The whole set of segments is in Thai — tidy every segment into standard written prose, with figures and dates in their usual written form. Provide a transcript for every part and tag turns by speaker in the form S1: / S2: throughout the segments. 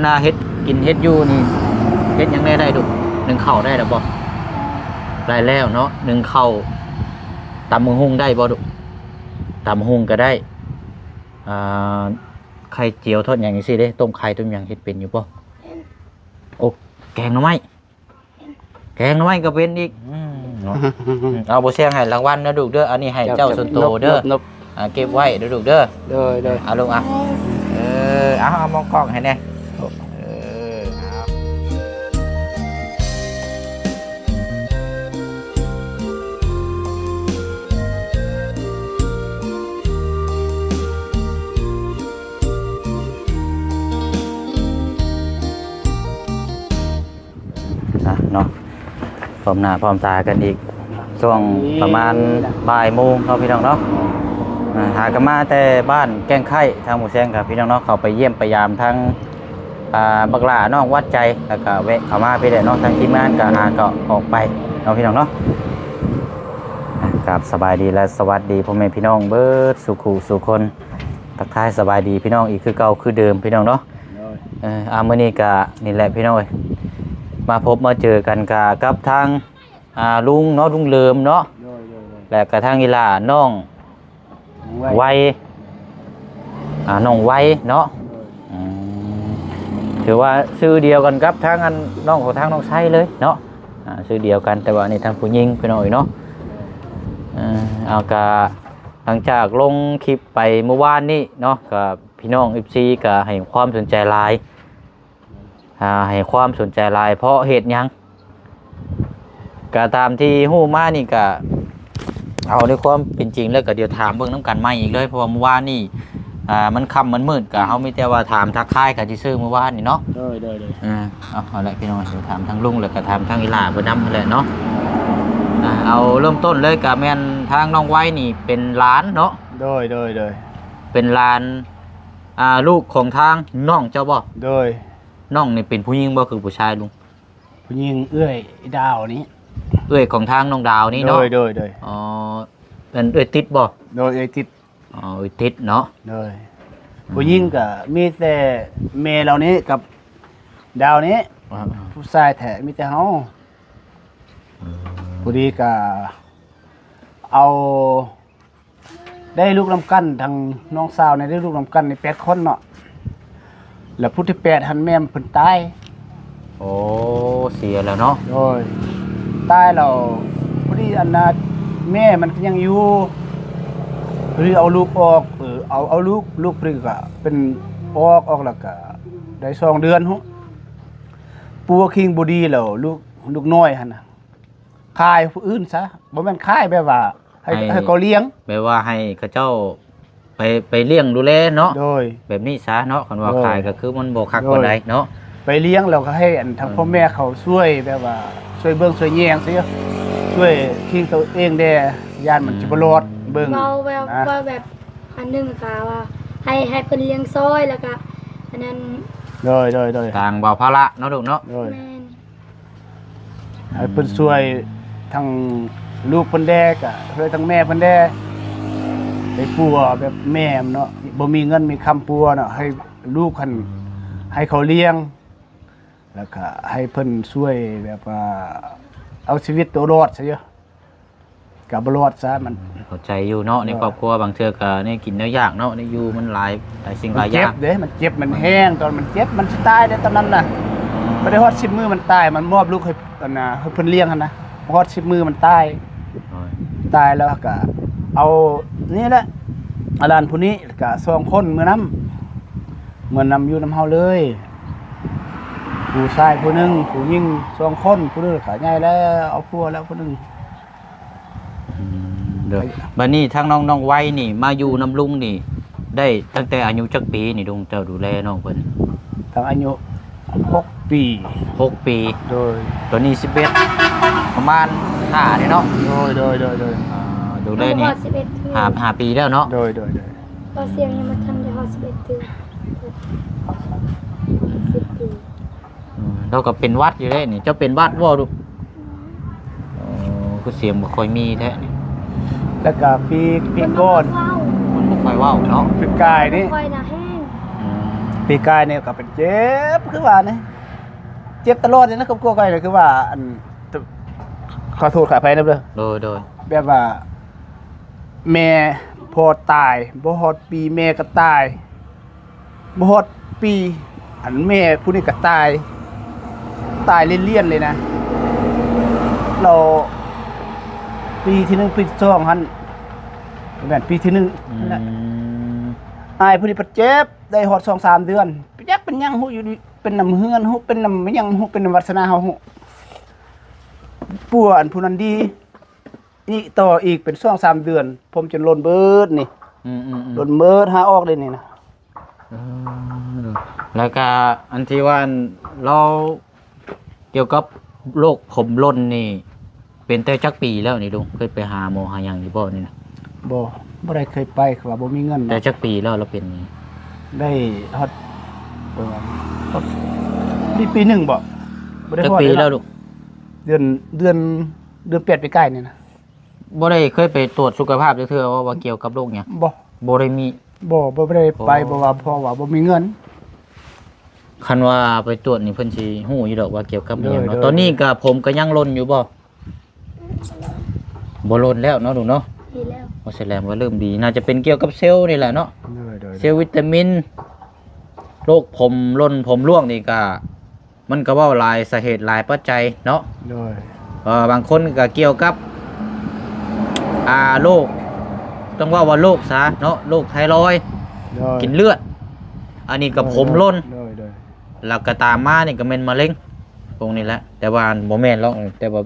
S1: นาเฮ็ดกินเฮ็ดอยู่นี่เฮ็ดยังได้ดุหนึ่งข้าวได้หรือบ่ได้แล้วเนาะหนึ่งข้าวตำมะฮุ่งได้บ่ดุตำมะฮุ่งก็ได้ไข่เจียวทอดอย่างนี้สิเด้ต้มไข่ต้มอย่างเฮ็ดเป็นอยู่บ่โอ้แกงหน่อไม้ก็เป็นอีกเอาบ่แซงให้รางวัลนะดุเด้ออันนี้ให้เจ้าส่วนตัวเด้อเก็บไว้เด้อดุเด้อเอาลงเอาเอามองกล้องให้แน่เนาะพร้อมหน้าพร้อมตากันอีกช่วงประมาณบ่ายโมงเนาะพี่น้องเนาะหากันมาแต่บ้านแก้งไข่ทางหมู่แซงกับพี่น้องเนาะเขาไปเยี่ยมไปยามทั้งบักหลาน้องวัดใจแล้วก็แวะเข้ามาพี่เด็กน้องทางทีมงานก็หาก็ออกไปเนาะพี่น้องเนาะกับสบายดีและสวัสดีพ่อแม่พี่น้องเบิดสุขุสุคนทักทายสบายดีพี่น้องอีกคือเก่าคือเดิมพี่น้องเนาะมื้อนี้ก็นี่แหละพี่น้องมาพบมาเจอกันกับทางลุงเนาะลุงเลิมเนาะและกระทั่งอีหล่าน้องไวน้องไวเนาะถือว่าชื่อเดียวกันครับทางอันน้องของทางน้องไส้เลยเนาะชื่อเดียวกันแต่ว่านี่ทางผู้หญิงไปหน่อยเนาะเอากะหลังจากลงคลิปไปเมื่อวานนี้เนาะกับพี่น้องFCก็ให้ความสนใจหลายให้ความสนใจหลายเพราะเหตุยังก็ตามที่ฮู้มานี่ก็เอาในความเป็นจริงแล้วก็เดี๋ยวถามเบิ่งน้ำกันใหม่อีกเลยเพราะว่าเมื่อวานนี่มันค่ำมันมืดก็เฮามีแต่ว่าถามทักทายกับที่ซื้อเมื่อวานนี่เนาะเอาละพี่น้องเดี๋ยวถามทางลุงแล้วก็ถามทางอีหล่าเพิ่นนำนั่นแหละเนาะเอาเริ่มต้นเลยก็แม่นทางน้องไว้นี่เป็นหลานเนาะโดยเป็นหลานลูกของทางน้องเจ้าบ่โดยน้องนี่เป็นผู้หญิงบ่คือผู้ชายลุง
S2: ผู้หญิงเอื้อยดาวนี้
S1: เอื้อยของทางน้องดาวนี่เนาะโดยอ๋อเป็นเอื้อยติดบ่
S2: โดยเอื้อยติด
S1: อ๋อเอื้อยติดเนาะ
S2: โดยผู้หญิงก็มีแต่แม่เรานี้กับดาวนี้ผู้ชายแท้มีแต่เฮาผู้ดีก็เอาได้ลูกลำกันทางน้องสาวในได้ลูกลำกันใน8คนเนาะแล้วผู้ที่8หันแม่เพิ่นตาย
S1: โอ้เสียแล้วเนาะ
S2: โดยตายแล้วผู้ที่อันน่ะแม่มันยังอยู่หรือเอาลูกออกเอาลูกเพิ่นก็เป็นออกแล้วก็ได้2 เดือนฮู้ปัวคิงบ่ดีแล้วลูกน้อยหั่นน่ะขายผู้อื่นซะบ่แม่นขายแบบว่าให้เขาเลี้ยง
S1: แบบว่าให้เขาเจ้าไปเลี้ยงดูแลเนาะโดยแบบนี้ซะเนาะคันว่าขายก็คือมันบ่คักปานใดเนาะ
S2: ไปเลี้ยงแล้วก็ให้อันทางพ่อแม่เขาช่วยแบบว่าช่วยเบิ่งช่วยแยงซิช่วยคิงตัวเองได้ย่านมันสิบ่รอดเบิ่ง
S3: ว่าแบบอันนึงก็ว่าให้เพิ่นเลี้ยงซอยแล้วก็อันนั้น
S2: โดย
S1: ต่างเบาภาระเนาะลูกเนาะ
S3: แม่น
S2: ให้เพิ่นช่วยทั้งลูกเพิ่นแดก็ช่วยทั้งแม่เพิ่นแดไปปัวแบบแม่เนาะบ่มีเงินมีคำปัวเนาะให้ลูกคันให้เขาเลี้ยงแล้วก็ให้เพิ่นช่วยแบบว่าเอาชีวิตตัวรอดซะเยอะกับบรอดซะมัน
S1: เข้าใจอยู่เนาะในครอบครัวบางเทื่อก็นี่กินเนื้อย่างเนาะในอยู่มันหลายสิ่งหลายอย่าง
S2: เจ็บเด้มันเจ็บมันแห้งตอนมันเจ็บมันสิตายเด้ตอนนั้นน่ะบ่ได้ฮอด10 มื้อมันตายมันมอบลูกให้อันน่ะให้เพิ่นเลี้ยงหั่นนะฮอด10 มื้อมันตายแล้วก็เอานี่แหละอาลานผู้นี้ก็2 คนมื้อนำอยู่นำเฮาเลยผู้ชายผู้นึงผู้หญิง2 คนผู้นึงก็ใหญ่แล้วเอาผัวแล้วผู้นึง
S1: เด้อบัดนี้ทางน้องไว้นี่มาอยู่นำลุงนี่ได้ตั้งแต่อายุจักปีนี่ลุงเจ้าดูแลน้องเพิ่น
S2: ตั้งอายุ6 ปี
S1: โดยตอนนี้11ประมาณ5นี่เนาะ
S2: โดย
S1: ดูแลนี่5ปีแล้วเนาะ
S2: โดย
S3: พอเสียงยังมาทันได้ฮอด11 ปี10 ปี
S1: เราก็เป็นวัดอยู่ได้นี่เจ้าเป็นวัดบ่ลูกคือเสียงบ่ค่อยมีแท้นี่
S2: แล้วก็ปีก้อน
S1: มันบ่ค่อยเว้าเนาะ
S2: ปีกายนี่
S3: ค่อยน่ะแห้ง
S2: ปีกายเนี่ยก็เป็นเจ็บคือว่านี่เจ็บตลอดเลยนะครอบครัวไกเลยคือว่าอันขอโทษขออภัยนะเด้อ
S1: โดย
S2: แบบว่าแม่พอตายบ่ฮอดปีแม่ก็ตายบ่ฮอดปีอันแม่ผู้นี้ก็ตายเลี่ยนๆเลยนะเราปีที่1ปีที่2หั่นแม่นปีที่1นั่นแหละอายผู้นี้เจ็บได้ฮอด 2-3 เดือนเจ็บเป็นหยังฮู้อยู่เป็นน้ำเฮือนฮู้เป็นน้ำหยังฮู้เป็นน้ำวัสนาเฮาฮู้ปัวอันผู้นั้นดีนี่ต่ออีกเป็น 2-3 เดือนผมจนล้นเบิดนี่ล้นเบิดหาออกเลยนี่นะ
S1: แล้วก็อันที่ว่าเราเกี่ยวกับโรคผมร่นนี่เป็นแต่จักปีแล้วนี่ลุงเคยไปหาหมอหาหยังอยู่บ่นี่นะ
S2: บ่ได้เคยไปคือว่าบ่มีเงิน
S1: แต่จักปีแล้วเราเป็นนี่
S2: ได้ฮอดประมาณปีหนึ่งบ่ได้
S1: จัก
S2: ฮอด
S1: ปีแล้วลูก
S2: เดือน8ไปใกล้นี่นะ
S1: บ่ได้เคยไปตรวจสุขภาพจักเทื่อว่าเกี่ยวกับโรคหยัง
S2: บ่
S1: บ่ได้มี
S2: บ่ได้ไปบ่ว่าเพราะว่าบ่มีเงิน
S1: คันว่าไปตรวจนี่เพิ่นสิฮู้อยู่ดอกว่าเกี่ยวกับอิหยัง
S2: โด
S1: เนาะ
S2: ย
S1: ตอนนี้ก็ผมก็ยังร่นอยู่บ่ร่นแล้วเนาะลูกเนาะ
S3: ดีแล้ว
S1: ว่าแสดงว่าเริ่มดีน่าจะเป็นเกี่ยวกับเซลล์นี่แหละเนาะ เซลล์วิตามินโรคผมร่นผมร่วงนี่ก็มันก็เว้าหลายสาเหตุหลายปัจจัยเนาะ
S2: โดย
S1: บางคนก็เกี่ยวกับโรคต้องว่าโรคซะเนาะโรคไทรอยด์
S2: โดย
S1: กินเลือด อันนี้ก็ผมร่น
S2: โดย
S1: แล้วก็ตามมานี่ก็เป็นมะเร็งพวกนี้แหละแต่ว่าบ่แม่นหรอกแต่ว่า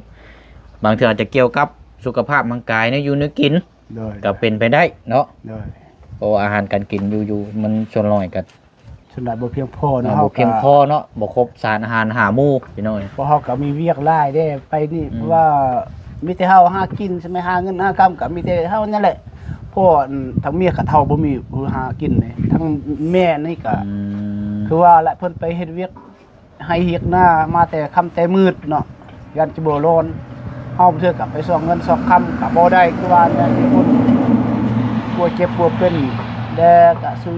S1: บางเทื่ออาจจะเกี่ยวกับสุขภาพร่างกายเนี่ยอยู่นึกกิน
S2: โดย
S1: ก็เป็นไปได้เนาะ
S2: โดย
S1: เพราะว่าอาหารการกินอยู่มันส่วนน้อยกัน
S2: สนดบ่เพียงพอเนาะ
S1: บ่เพียงพอเนาะบ่ครบสารอาหารหาหมู่พี่น้อย
S2: เพราะเฮาก็มีเวียกหลายเด้ไปนี่เพราะว่ามีแต่เฮาหากินใช่มั้ยหาเงินหากำก็มีแต่เฮานั่นแหละเพราะทั้งเมียกับเฒ่าบ่มีผู้หากินเลยทั้งแม่นี่ก็ คือว่าแหละเพิ่นไปเฮ็ดเวียกให้เฮ็ดหน้ามาแต่ค่ำแต่มืดเนาะยันจะบ่ร้อนเฮาเทื่อกลับไปส่องเงินส่องค่ำก็บ่ได้คือว่าเนี่ยที่คนป่วยเจ็บป่วยเป็นแดก็ซื้อ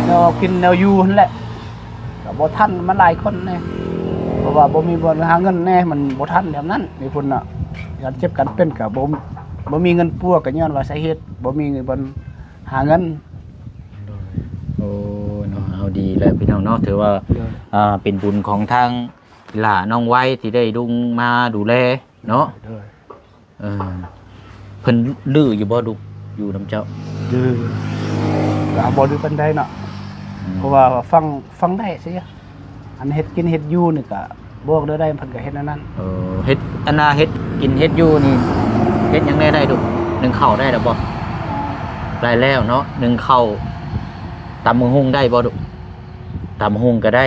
S2: แนวกินแนวอยู่นั่นแหละก็บ่ทันมันหลายคนแน่เพราะว่าบ่มีบ่อนหาเงินแน่มันบ่ทันแบบนั้นนี่พุ่นน่ะยันเจ็บกันเป็นก็บ่มีเงินปัวก็ย้อนว่าสาเหตุบ่มีเงินบ่หาเงิน
S1: โอ้เนาะเอาดีแล้วพี่น้องเนาะถือว่าเป็นบุญของทางหล่าน้องไว้ที่ได้ดุงมาดูแลเนาะเพิ่นลื้ออยู่บ่ดุอยู่นำเจ้า
S2: ดื้อก็บ่ดื้อปานใดเนาะเพราะว่าฟังได้ซิอันเฮ็ดกินเฮ็ดอยู่นี่ก็บอกได้เพิ่นก็เฮ็ดอันนั้น
S1: เฮ็ดอันน่ะเฮ็ดกินเฮ็ดอยู่นี่เฮ็ดหยังได้ดุนึ่งข้าวได้ดอกบ่ได้แล้วเนาะนึ่งข้าวตำบักหุ่งได้บ่ดุตำบักหุ่งก็ได้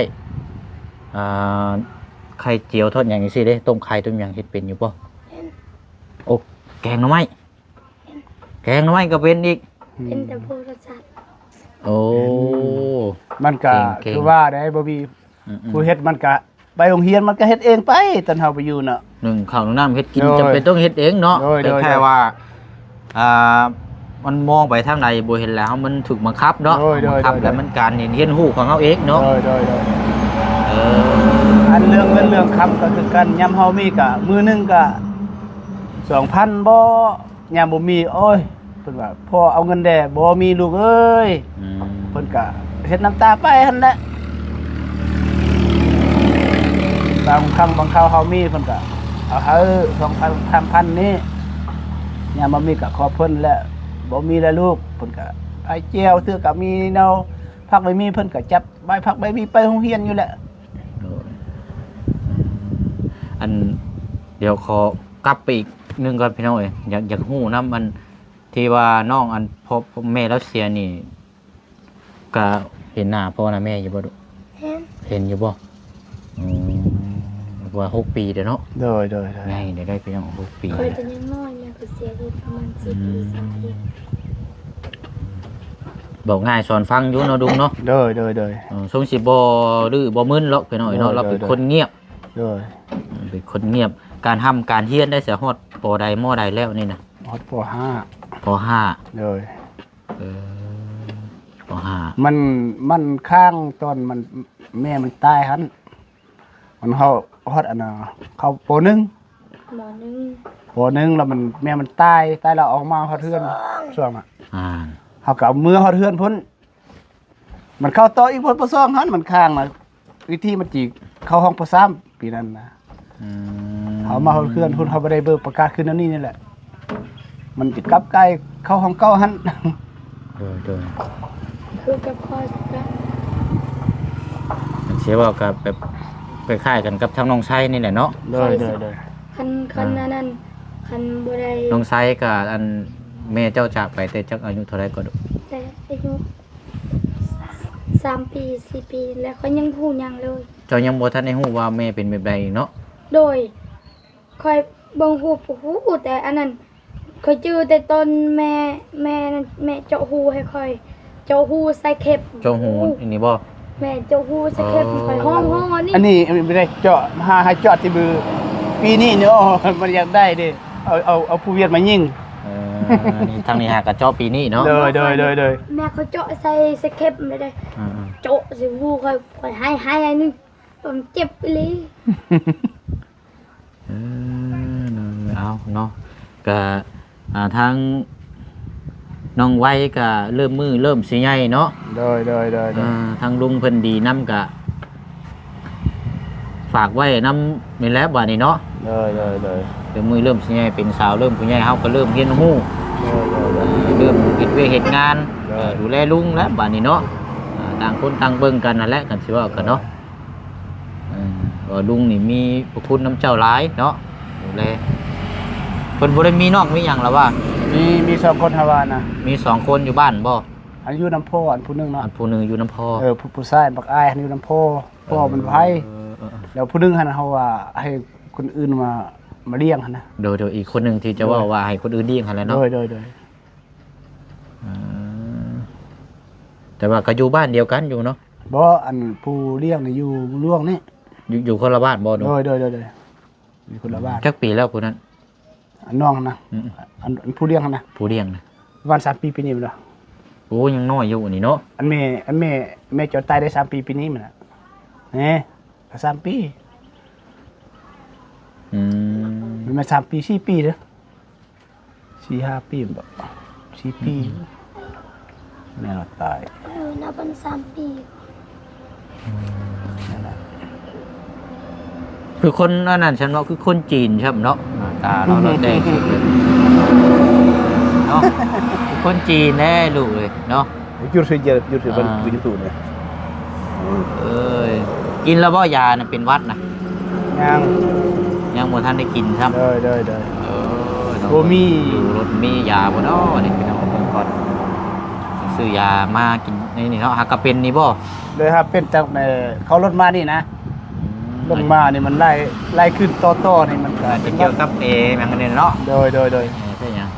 S1: ไข่เจียวทอดหยังจังซี่เด้ต้มไข่ต้มหยังเฮ็ดเป็นอยู่บ่โอ้แกงหน่อไม้ก็เป็นอีก
S3: เป็นแต่ผู้รสชาติ
S1: โอ้
S2: มันก็
S1: เก่งๆ
S2: คือว่าได้บ่มีผู้เฮ็ดมันก็ไปโรงเรียนมันก็เฮ็ดเองไปตอนเฮาไปอยู่เนาะ
S1: หนึ่งข้าวหนึ่งน้ำเฮ็ดกิน
S2: โดย
S1: จำเป็นต้องเฮ็ดเองเนาะ
S2: โดย
S1: แต่แค่ว่ามันมองไปทางใดบ่เห็นแล้วมันถูกบังคับเนาะ
S2: โดย
S1: บังคับ
S2: โดย
S1: แล้วมันการเรียนรู้ของเฮาเองเนาะ
S2: โดย
S1: เออ
S2: อันเรื่องเงินเรื่องคำก็คือกันยามเฮามีก็มื้อหนึงก็ 2,000บ่ยามบ่มีโอ้ยเพิ่นว่าพ่อเอาเงินแด่บ่มีลูกเอ้ย
S1: อืม
S2: เพิ่นก็เฮ็ดน้ำตาไปหั่นแหละบางครั้งบางคราวเฮามีเพิ่นก็เอา2,000 3,000นี่ยามบ่มีก็ขอเพิ่นแล้วบ่มีแล้วลูกเพิ่นก็ไอ้เจียวซื้อก็มีแนวพักใบมีเพิ่นก็จับใบพักใบมีไปโรงเรียนอยู่แหละ
S1: โดยอันเดี๋ยวขอกลับไปอีกนึงก่อนพี่น้องเอ้ยอยากฮู้นำมันที่ว่าน้องอันพ่อแม่แล้วเสียนี่ก็เห็นหน้าพ่อหน้าแม่อยู่บ่ดุ เห็นอยู่บ่ว่า6 ปีเด้อเนาะ
S2: โดย
S1: ไงเดี๋ยวได้ไปยัง6 ปี
S3: เคยแต่ยังน้อยแม่ก็เสียไปประมาณ10 ปี3 ปี
S1: บอกง่ายสอนฟังอยู่เนาะดุงเนาะ
S2: โดย
S1: ทรงสิบ่ดื้อบ่มึนหรอกไปหน่อยเนาะเราเป็นคนเงียบ
S2: โดย
S1: เป็นคนเงียบการทำการเฮียนได้เสียฮอดปอใดมอใดแล้วนี่นะ
S2: ฮอดป
S1: ป .5
S2: .5 โดย
S1: เออ ปห้า
S2: มันข้างตอนมันแม่มันตายหันมันเขาฮอดอันน่ะเขาปหนึ่ง
S3: หมอนึง
S2: ปหนึ่งแล้วมันแม่มันตายแล้วออกมาฮอดเฮือนช่วงน่ะ
S1: อ่า
S2: เขาก็เอามือฮอดเฮือนพุ่นมันเข้าต่ออีกพุ่นปสองหันมันข้างน่ะวิธีมันจีเข้าห้องปสามปีนั้นนะ
S1: อืม
S2: เขามาฮอดเฮือนพุ่นเขาบ่ได้เบิกประกาศคืนนั้นนี่แหละมันจิกลับไกลเข้าห้องเก่าหัน
S1: โดย
S3: คือกับคอยกัน
S1: มันเชื่อว่ากับแบบคล้ายๆกันกับทางน้องไซนี่แหละเนาะ
S2: เลย
S3: คันนั้นคันบ่ได้
S1: น้องไซกับอันแม่เจ้าจากไปแต่จักอายุเท่าไรก็ดู
S3: แต่อายุ3 ปี 4 ปีแล้วเขายังพูดยังเลย
S1: เจ้ายังบ่ทันได้ฮู้ว่าแม่เป็นแบบใดเนาะ
S3: โดยคอยเบิ่งหูหูแต่อันนั้นคอยจื้อแต่ตอนแม่นั่นแม่เจาะหูให้คอยเจาะหูใส่เข็บ
S1: เจ้าหูอันนี้บ่
S3: แม่เจาะหูใส่เข็บคอยห้องอันนี้
S2: อันนี้ไม่ได้เจาะให้เจาะที่มือปีนี้เนาะมันอยากได้ดิเอาผู้เวียดมายิง
S1: นี่ทางนี้หากระเจาะปีนี้เนาะ
S2: เลย
S3: แม่เขาเจาะใส่เข็บเลยได้
S1: อ่า
S3: เจาะใส่หูคอยให้อันนึงผมเจ็บไปเลย
S1: เอาเนาะก็ทางน้องไว้ก็เริ่มมือเริ่มสิใหญ่เนาะ
S2: เลย
S1: ทางลุงเพิ่นดีนำก็ฝากไว้นำนี่แหละบัดนี้เนาะ
S2: เลย
S1: เริ่มมือเริ่มสิใหญ่เป็นสาวเริ่มผู้ใหญ่เฮาก็เริ่มเรียนรู้เริ่มเฮ็ดเวยกเฮ็ดงานดูแลลุงแล้วบัดนี้เนาะต่างคนต่างเบิ่งกันนั่นแหละกันสิว่ากันเนาะว่าลุงนี่มีพระคุณน้ำเจ้าหลายเนาะดูแลเพิ่นบ่ได้มีน้องมีหยังล่ะว่า
S2: มีสองคนฮาวานะ
S1: มี2คนอยู่บ้านบ่
S2: อันอยู่น้ำพ่ออันผู้นึงเนาะ
S1: อันผู้หนึงอยู่น้ำพ่อ
S2: ผู้ชายบักอ้ายอันอยู่น้ำพ่อมันไผแล้วผู้นึงหั่นเฮาว่าให้คนอื่นมาเลี้ยงหั่นนะ
S1: โดยอีกคนหนึงที่จะว่าให้คนอื่นเลี้ยงหั่นแหละเนาะ
S2: โดย
S1: แต่ว่าก็อยู่บ้านเดียวกันอยู่เนาะ
S2: บ่อันผู้เลี้ยงนี่อยู่ล่วงนี่
S1: อยู่คนละบ้านบ่เนาะ
S2: โดยมีคนละบ้าน
S1: จักปีแล้วผู้นั้น
S2: อันน้องนะอันผู้เลี้ยงนะ
S1: ผู้เลี้ยงนะ
S2: วัน3 ปีปีนี้มันเหรอ
S1: โอ้ยังน้อยอยู่นี่เนาะ
S2: อันแม่จอดตายได้3 ปีปีนี้มันน่ะก็3 ปี มันมา3 ปี4 ปีเด้อ4-5 ปีบ่4 ปีแม่เราตาย
S3: นับเป็น3 ปี
S2: นั่นแหละ
S1: คือคนอันนั้นฉันว่าคือคนจีนใช่ไหมเนาะหน้าตาเราแดงสุดเลยเนาะคือคนจีนแน่ลูกเลยเนาะ
S2: Jur saja begitu nih.
S1: เอ้ยกินแล้วบ่ยาน่ะเป็นหวัดนะ
S2: Yang
S1: ยังบ่ทันได้กินครับ
S2: đời.
S1: บ่มีรถมียาบ่เนาะนี่พี่น้องเบิ่งก่อนซื้อยามากินนี่เนาะหากก็เป็นนี่บ่
S2: เลยครับเป็นจากเขารถมานี่นะลงมานี่มันไล่ขึ้นต่อนี่มัน
S1: จะเกี่ยวกับแมงกันเนาะ
S2: โดย
S1: ใช่ยัง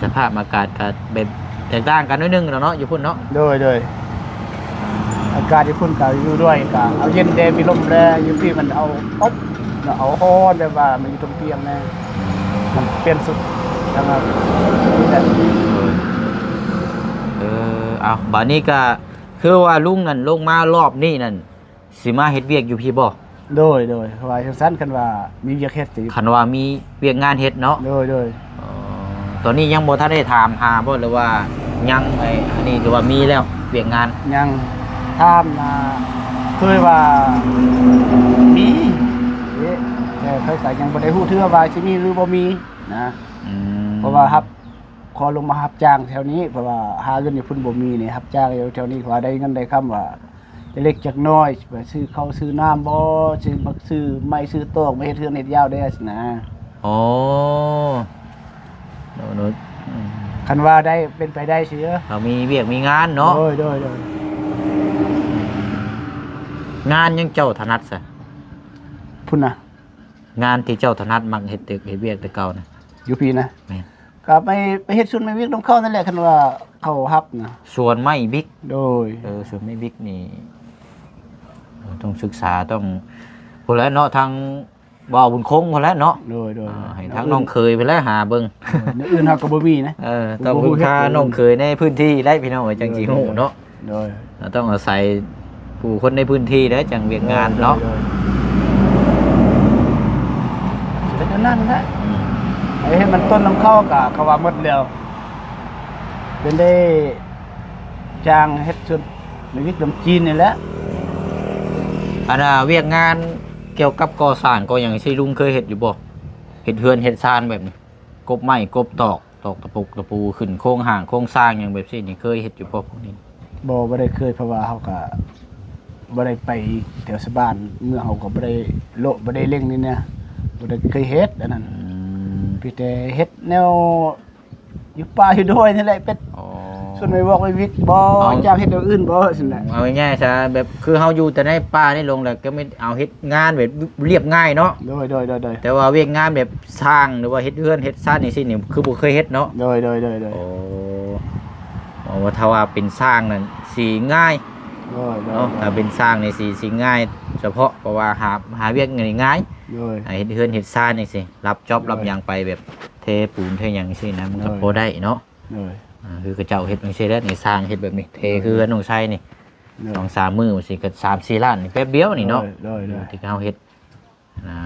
S1: สภาพอากาศก็แบบแตกต่างกันนิดนึงเนาะอยู่พุ่นเนาะ
S2: โดยอากาศที่พุ่นก็อยู่ด้วยก็เอาเย็นแดมีลมแดอยู่ที่มันเอาอบเอาฮ้อนแบบว่ามันอยู่ตรงเตียงนะมันเปลี่ยนสุดนะครับ
S1: เอาบัดนี้ก็คือว่าลุงนั่นลงมารอบนี้นั่นสิมาเฮ็ดเวียกอยู่พี่บ่
S2: โดยว่าสั้นๆกันว่ามีเวียกเฮ็ดสิ
S1: คันว่ามีเวียกงานเฮ็ดเนาะ
S2: โดย
S1: ตอนนี้ยังบ่ทันได้ถามหาบ่หรือว่ายังอันนี้หรือว่ามีแล้วเวียกงาน
S2: ยังถามนะเคยว่ามีแต่เคยก็ยังบ่ได้ฮู้เทื่อว่าสิมีหรือบ่มีนะเพราะว่าครับขอลงมารับจ้างแถวนี้เพราะว่าหาเงินอยู่พุ่นบ่มีนี่รับจ้างอยู่แถวนี้ว่าได้เงินได้คำว่าเล็กจักน้อยไปซื้อข้าวซื้อน้ำบ่ซื้อบักซื้อไม้ซื้อโต๊ะมาเฮ็ดเทื่อเฮ็ดยาวได้สินะ
S1: อ๋อโน้ต
S2: คันว่าได้เป็นไปได้เสีย
S1: เขามีเวียกมีงานเนาะ
S2: โดย
S1: งานยังเจ้าถนัดซะ
S2: พุ่นน่ะ
S1: งานที่เจ้าถนัดมักเฮ็ดตึกเฮ็ดเวียกแต่เก่านะ
S2: อยู่พี่นะ
S1: แม่น
S2: ก็ไปเฮ็ดซุนไม่วิกน้ำเข้านั่นแหละคันว่าเขาฮับนะ
S1: ส่วนไม้บิ๊ก
S2: โดย
S1: ส่วนไม้บิ๊กนี่ต้องศึกษาต้องพูดแล้วเนาะทาง บ่าวบุญคงพอแล้วเนาะ
S2: โดย
S1: ให้ทั้งน้องเคยไปแล้วหาเบิ่ง
S2: เนื้ออื่นเฮาก็บ่มีนะ
S1: ต้องพึ่งพาน้องเคยในพื้นที่ได้พี่น้องจังสิฮู้เนาะ
S2: โดย
S1: เราต้องอาศัยผู้คนในพื้นที่ได้จังเวียกงานเนาะ
S2: แต่ก็นั่นนะไอ้เฮ็ดมันต้นน้ำเข้าก็เขาว่าหมดแล้วเป็นได้จ้างเฮ็ดชุดในวิกน้ำจีนนี่แหละ
S1: อันน่ะเวียกงานเกี่ยวกับก่อสร้างก็อย่างที่ลุงเคยเฮ็ดอยู่บ่เฮ็ดเฮือนเฮ็ดซานแบบนี้กบไม้กบตอกตะปูขึ้นโครงห่างโครงสร้างอย่างแบบนี้นี่เคยเฮ็ดอยู่บ่พวกนี้
S2: บ่ได้เคยเพราะว่าเฮาก็บ่ได้ไปแถวสบ้านเมื่อเฮาก็บ่ได้บ่ได้เล่งนี่นะบ่ได้เคยเฮ็ดอันนั้นพี่แต่เฮ็ดแนวอยู่ป่าอยู่ดอยนี่แหละเป็ด
S1: อ๋อ
S2: ส่วนไม่บอกไม่วิกบ่จ้างเฮ็ดอย่างอื่นบ่ซั่นน่ะ
S1: เอาง่ายๆซะแบบคือเฮาอยู่แต่ในป่าในโรงแล้วก็ไม่เอาเฮ็ดงานแบบเรียบง่ายเนาะ
S2: โดย
S1: แต่ว่าเวียกงานแบบสร้างหรือว่าเฮ็ดเฮือนเฮ็ดซานนี่สินี่คือบ่เคยเฮ็ดเนาะ
S2: โดย
S1: โอ้ว่าถ้าว่าเป็นสร้างนั่นสิง่ายเนาะถ้าเป็นสร้างนี่สิง่าย เฉพาะเพราะว่าหาเวียกง่าย
S2: โดย
S1: เฮ็ดเฮือนเฮ็ดซานนี่สิรับจ็อบรับหยังไปแบบเทปูนเทหยังซี่นะมันก็พอได้เนาะ
S2: โดย
S1: คือกระเจ้าเฮ็ดจังซี่แล้วนี่สร้างเฮ็ดแบบนี้เทคือน้องชายนี่ 2-3 มื้อสิก็3-4 ล้านนี่แป๊บเดียวนี่เนาะ
S2: โดย
S1: ที่เขาเฮ็ดนะ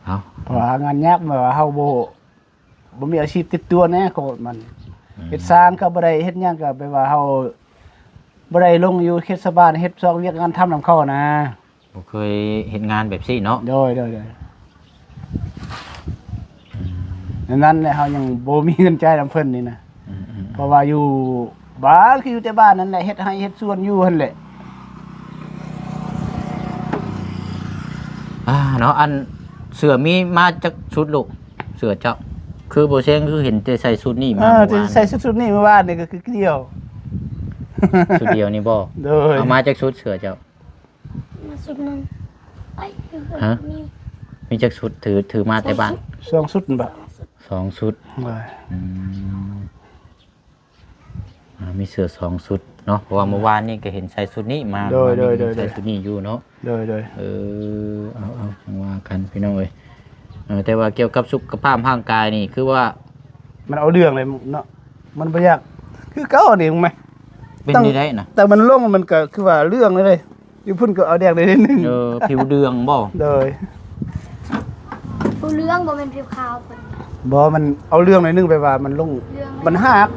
S1: เอา
S2: เพราะว่างานยากแบบว่าเฮาบ่มีอาชีพติดตัวแน่ก็มันเฮ็ดสร้างก็บ่ได้เฮ็ดหยังก็แปลว่าเฮาบ่ได้ลงอยู่เขตสบ้านเฮ็ดซอกเวียกงานทำนำเข้านะ
S1: บ่เคยเฮ็ดงานแบบซี่เนาะ
S2: โดยนั้นแหละเฮายังบ่มีเงินจ่ายนำเพิ่นนี่นะเพราะว่าอยู่บ้านคืออยู่แต่บ้านนั่นแหละเฮ็ดให้เฮ็ดสวนอยู่หั่นแหละ
S1: เนาะอันเสื้อมีมาจากชุดลูกเสื้อเจ้าคือบ่เซงคือเห็นแต่ใส่ชุดนี้มา
S2: จะใส่ชุดนี้เมื่อวานนี่ก็คือเดียว
S1: ชุดเดียวนี่บ่
S2: โดย
S1: เอามาจากชุดเสื้อเจ้า
S3: มาสุดนึงไอ้
S1: ฮะ มีจากชุดถือมาแต่บ้าน
S2: 2ชุดบ่
S1: 2ชุด
S2: โดย
S1: มีเสื้อ2ชุดเนาะเพราะว่าเมื่อวานนี่ก็เห็นใส่ชุดนี้มาใส่ชุดนี้อยู่เนาะ
S2: โดย
S1: เอาจังว่ากันพี่น้องเอ้ยแต่ว่าเกี่ยวกับสุขภาพร่างกายนี่คือว่า
S2: มันเอาเรื่องเลยเนาะมันบ่ยากคือเก่านี่มึงไหม
S1: เป็นนี่ได้นะ
S2: แต่มันลงมันก็คือว่าเรื่องเลยอยู่พุ่นก็เอาแดงได้นิดนึง
S1: ผิวเดืองบ่
S2: โดย
S3: ผู้เรื่องบ่เป็นผิวขาวเพิ่น
S2: บ่มันเอาเรื่องหน่อยนึงไปว่ามันลง
S3: เรื่อง
S2: มันหัก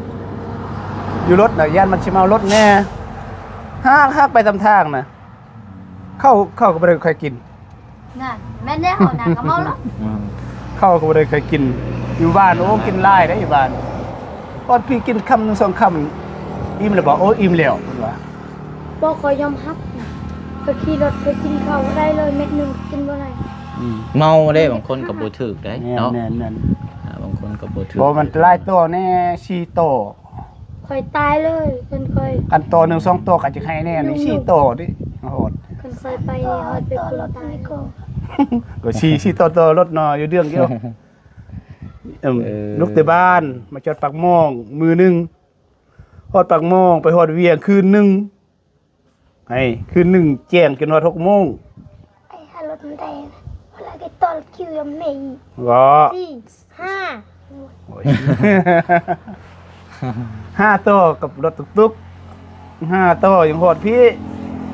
S2: อยู่รถน่ะย่านมันสิมาเอารถแน่หักไปตามทางน่ะเข้าก็บ่ได้ค่อยกิน
S3: นั่นแม่นได้เฮาน่ะก็เมาแล้ว
S2: เข้าก็บ่ได้ค่อยกิน อยู่บ้านโอ้กินหลายได้อยู่บ้านพอพี่กินคำนึง2คำอิ่มแล้วบ่โอ้อิ่มแล้วเพิ่นว่า
S3: บ่ค่อยยอมรับก็ขี่รถไปกินข้าวบ่ได้เลยเม็ดหนึงกินบ่ได้
S1: เมาได้บางคนก็บ่ถูกได้เนาะ
S2: แน่น
S1: บางคนก็บ่ถูก
S2: บ่มันหลายตัวแน่4ตัว
S3: ค่อยตายเลยเพิ่นค่อย
S2: อันตัวหนึ่ง2ตัวก็จะให้แน่นี่4ตัวดิโหด
S3: เพิ่นค่อยไปนี่ฮอดไปคนตายก็
S2: ก็4ตัวรถเนาะอยู่เรื่องเดียวลูกแต่บ้านมาจอดปากหม้องมือหนึงฮอดปากหม้องไปฮอดเวียงคืนหนึงให้คืนหนึงแจ้งจนฮอด6:00 น
S3: ไอ้หารถมันได้เวลาแกตอนคิวยามแม่
S2: ก็
S3: 4 5
S2: โอ้ย5ตัวกับรถตุ๊กๆ5ตัวยังฮอดพี่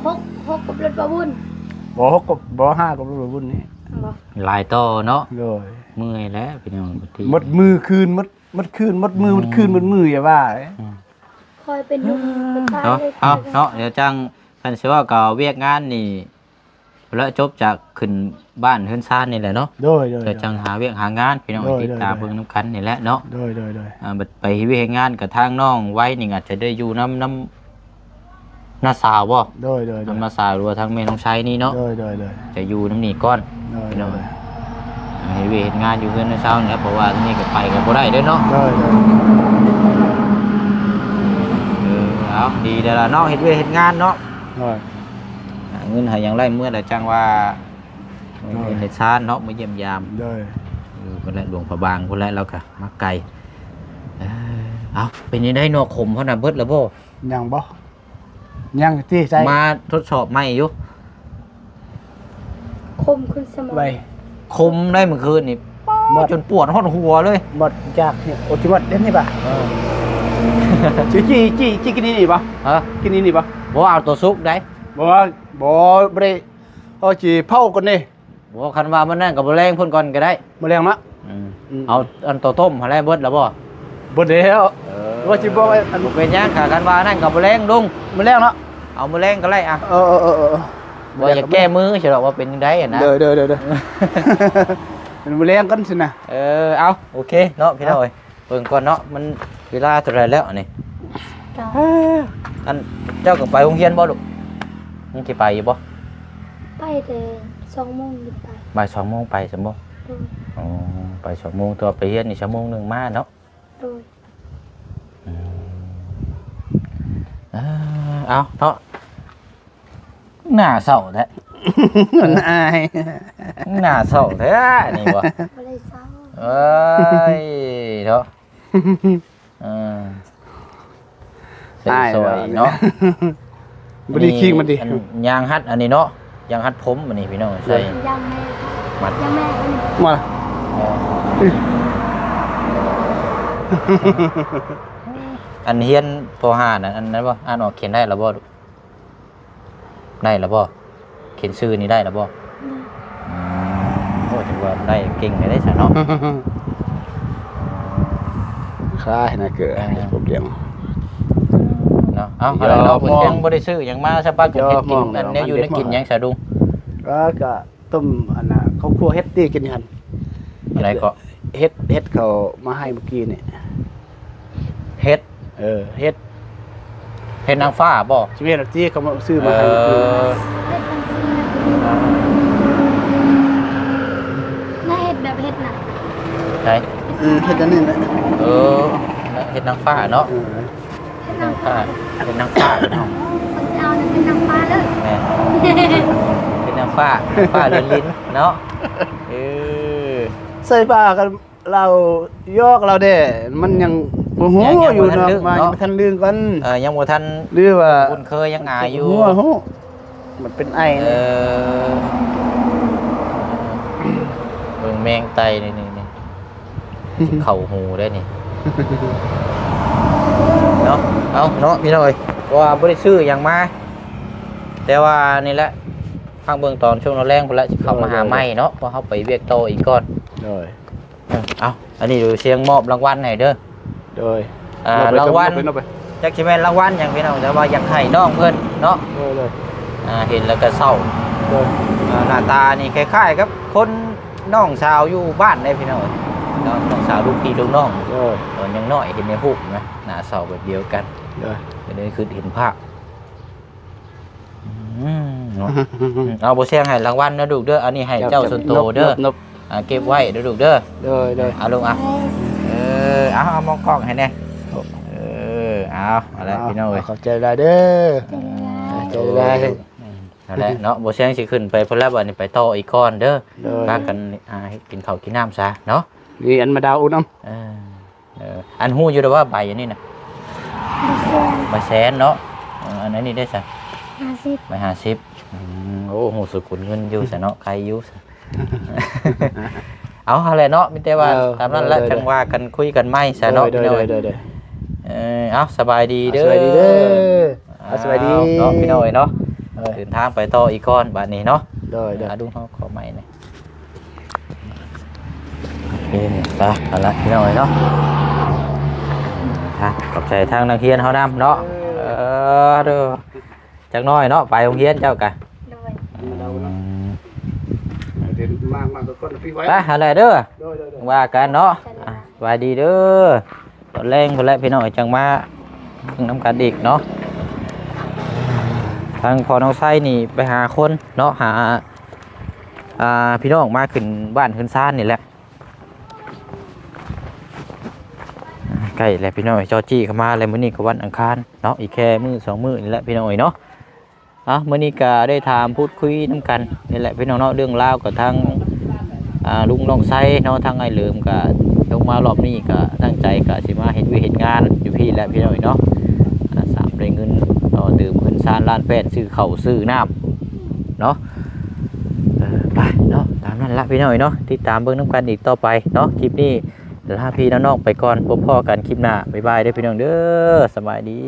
S3: 6กับรถประบุญ
S2: บ่6กับบ่5กับรถบุญนี่
S3: บ่
S1: หลายต่อเนาะ
S2: โดย
S1: เมื่อยแล้วพี่น้องบางที
S2: หมดมือคืนหมดคืนหมดมือหมดคืนหมดมืออย่าว่าเด้
S3: คอยเป็นยุ่งเป็นตาย
S1: เนาะ
S3: เลย
S1: เอาเนาะเดี๋ยวจังคันสิว่าก็เวียกงานนี่แล้วจบจากขึ้นบ้านเฮือนซ่านนี่แหละเนาะ
S2: โดย
S1: เดี๋ยวจังหาเวียกหางานพี่น้องติดตามเบิ่งนํกันนี่แหละเนาะ
S2: โดย
S1: บัดไปเวียกงานกับทางน้องไว้นี่อาจจะได้อยู่น้าสาวบ่
S2: โดย
S1: น้ำนาสาวหรือว่าทางแม่น้องชายนี่เนาะ
S2: โดย
S1: จะอยู่น้ำนี่ก่อนพี่น้องให้เวียกงานอยู่เฮือนในเช้านี่แหละเพราะว่าที่นี่ก็ไปก็บ่ได้เด้อเนาะเอาดีเด้อล่ะเนาะเฮ็ดเวียกเฮ็ดงานเนาะหาเงินหาหยังไรเมื่อแต่จังว่าเฮ็ดชานเนาะมาเยี่ยมยามคนละหลวงพระบางคนละแล้วก็มาไกลเอาเป็นยังได้นอขมเพราะน่ะเบิดแล้วบ่
S2: ยังบ่ยังที่ใจ
S1: มาทดสอบใหม่อยู่
S3: คมขึ้นสมอง
S2: ไว้
S1: คมได้เมื่อคืนนี่จนปวดหดหัวเลย
S2: หมดจากเนี่ยโอ้จิหมดเล่นนี่ป่ะจี้กินนี่ป่ะ
S1: ฮะ
S2: กินนี่ป่ะ
S1: บ่เอาตัวซุกได้
S2: บ่บ่ได้เอาจีเผาก่อนนี่
S1: บ่คันว่ามันนั่นก็บ่แรงเพิ่นก่อนก็ได้
S2: มื้อแรงมะ
S1: เอาอันตัวต้มหาแล้วเบิดแล้วบ่
S2: บ่แล้วว่าสิบอกอัน
S1: บ่เป็นหยังค่ะคันว่านั่นก็บ่แรงลุง
S2: มื้อแรงเนาะ
S1: เอามื้อแรงก็ได้อ่ะ
S2: เออ
S1: บ่อยากแก้มือใช่หรอกว่าเป็นจังได๋อะนะ
S2: เด้อเป็นมื้อแรงกันสินะ
S1: เอาโอเคเนาะพี่น้อยเบิ่งก่อนเนาะมันเวลาเท่าไหร่แล้วอันนี้
S3: ก็
S1: อันเจ้าก็ไปโรงเรียนบ่ลูกมึงสิไปอยู่บ่
S3: ไปแต่2 โมงขึ้นไป
S1: บ่าย2 โมงไปซั่นบ่
S3: โดย
S1: อ๋อไป2 โมงตัวไปเรียนนี่ชั่วโมงหนึงมาเนาะ
S3: โดย
S1: เอาเนาะหน้าเศร้าแท้
S2: มันอาย
S1: หน้าเศร้าแท้นี่บ่
S3: บ่ได้เศร้า
S1: เอ้ยเนาะเส้นสวยเนาะ
S2: บ่ได้คิงมันดิ
S1: อัยางฮัดอันนี้เนาะยางฮัดผมอันนี้พี่น้องใส่
S3: ยังแม่
S1: มัด
S3: ยังแม่อันนี้
S2: มา
S1: อันเฮียนป .5 นั่นอันนั้นบ่อ่านออกเขียนได้แล้วบ่ลูกได้แล้วบ่เขียนชื่อนี่ได้แล้วบ่โอ้ถือว่าได้เก่งได้ซะเนาะ
S2: คลายนะเกิดผมเลี้ยง
S1: เนาะเอาอะไรเนาะเพิ่นยังบ่ได้ซื้อหยังมาซะปักก็เฮ็ดกินอันแนวอยู่ได้กินหยังซะดุง
S2: แล้วก็ต้มอันน่ะเขาคั่วเฮ็ดตีกินหั่น
S1: อะไรก็
S2: เฮ็ดเขามาให้เมื่อกี้นี่
S1: เฮ็ด
S2: เฮ็ด
S1: เฮ็ดนางฟ้าบ่
S2: ชีวิตที่เขามาซื้อมาให้
S3: เฮ็ดจังซี่น่าเฮ็ดแบบเฮ็ดน่ะ
S1: ใช่
S2: เฮ็ดอันนี้แหละ
S1: เฮ็ดนางฟ้าเนาะ
S3: เฮ็ด
S1: นาง
S3: นำ
S1: ฟ้าเฮ็ดนางฟ้าเนาะ
S3: คนจะเอานั่นเป็นนางฟ้าเลย
S1: แม่เฮ็ดนางฟ้าฟ้าเรือนลิ้นเนาะเออ
S2: ใส่ปลากันเรายอกเราเด้มันยังบ่ฮู้อยู่เนาะมายังบ่ทันลืมกัน
S1: ยังบ่ทัน
S2: หรือว่า
S1: คุ้นเคยยังอายอยู่
S2: ฮู้มันเป็นไอ
S1: เออเบิ่งแมงไตนี่เข้าหูได้นี่เนาะเอาเนาะพี่น้อยว่าบ่ได้ซื้อหยังมาแต่ว่านี่แหละฟังเบิ่งตอนช่วงแรงพุ่นละสิเข้ามาหาใหม่เนาะเพราะเฮาไปเวียกโตออีกก่อน
S2: โดย
S1: เอาอันนี้ดูเสียงมอบรางวัลให้เด้อ
S2: โดย
S1: รางวัล
S2: เอาไป
S1: จักสิแม่นรางวัลหยังพี่น้องแต่ว่าอยากให้น้องเพิ่นเนาะ
S2: โดย
S1: เห็นแล้วก็เศร้า
S2: โดย
S1: หน้าตานี่คล้ายๆกับคนน้องสาวอยู่บ้านได้พี่น้องน้องสาวลูกพี่ลูกน้อง
S2: โดย
S1: ตอนยังน้อยเห็นในรูปนะหน้าเศร้าแบบเดียวกัน
S2: โดย
S1: ก็เลยคือเห็นภาพเนาะเอาบ่เสียงให้รางวัลนะลูกเด้ออันนี้ให้เจ้าส่วนโตวเด้อ
S2: นบ
S1: เก็บไว้เด้อลูกเด้อ
S2: โดย
S1: เอาลงเอามองกล้องให้แน่เอาอะไรพี่น้องเอ้ย
S2: ขอบใจหลายเด้อ ใจได้
S1: นั่นแหละเนาะบ่เสียงสิขึ้นไปพุ่นแล้วบัดนี้ไปต่ออีกก้อนเด้อ
S2: โดย
S1: พากันกินข้าวกินน้ำซะเนาะ
S2: นี่อันมาดาวอุ่นน้
S1: อันฮู้อยู่แต่ว่าใบอันนี้น่ะใบแสนเนาะอันนั้นนี่ได้ซะ
S3: 50
S1: ใบ50โอ้โหสุกุลเงินอยู่ซะเนาะใครอยู่ซะเอาอะไรเนาะมีแต่ว่าตามนั้นแหละจังว่ากันคุยกันใหม่ซะเนาะ
S2: โดย
S1: เอาสบายดีเด้อ
S2: สวัสดีเด้อสวัสดี
S1: เนาะพี่น้อยเนาะเดินทางไปต่ออีกก้อนบัดนี้เนาะ
S2: โดย
S1: ดูเขาขอใหม่หน่อยโอเคไปเอาละพี่น้อยเนาะขอบใจทางนักเรียนเขานำเนาะเด้อจักน้อยเนาะไปโรงเรียนเจ้ากะ
S3: โดย
S2: เดินมาตัวก้นพี่ไว้
S1: ไปอะไรเด้อ
S2: โดย
S1: ว่ากันเนาะสวัสดีเด้อตอนแรงพอแล้วพี่น้อยจังมาน้ำกันอีกเนาะทางพอน้องไส้นี่ไปหาคนเนาะหาพี่น้องมาขึ้นบ้านขึ้นซ่านนี่แหละใกล้แล้วพี่น้อยจอจี้เข้ามาแล้วมื้อนี้ก็วันอังคารเนาะอีกแค่มื้อ2 มื้อนี่แหละพี่น้อยเนาะมื้อนี้ก็ได้ถามพูดคุยน้ำกันนี่แหละพี่น้องเนาะเรื่องราวกับทางลุงน้องไส้เนาะทางไอ้เหลิมก็ลงมารอบนี้ก็ตั้งใจก็สิมาเฮ็ดวิเฮ็ดงานอยู่พี่แหละพี่น้อยเนาะสามได้เงินดื่มขึ้นซ่านร้านแฟนซื้อข้าวซื้อน้ำเนาะ ไปเนาะตามนั้นละพี่น้อยเนาะติดตามเบิ่งน้ำกันอีกต่อไปเนาะคลิปนี้ลาพี่น้องๆไปก่อนพบพ่อกันคลิปหน้าบ๊ายบายเด้อพี่น้องเด้อสบายดี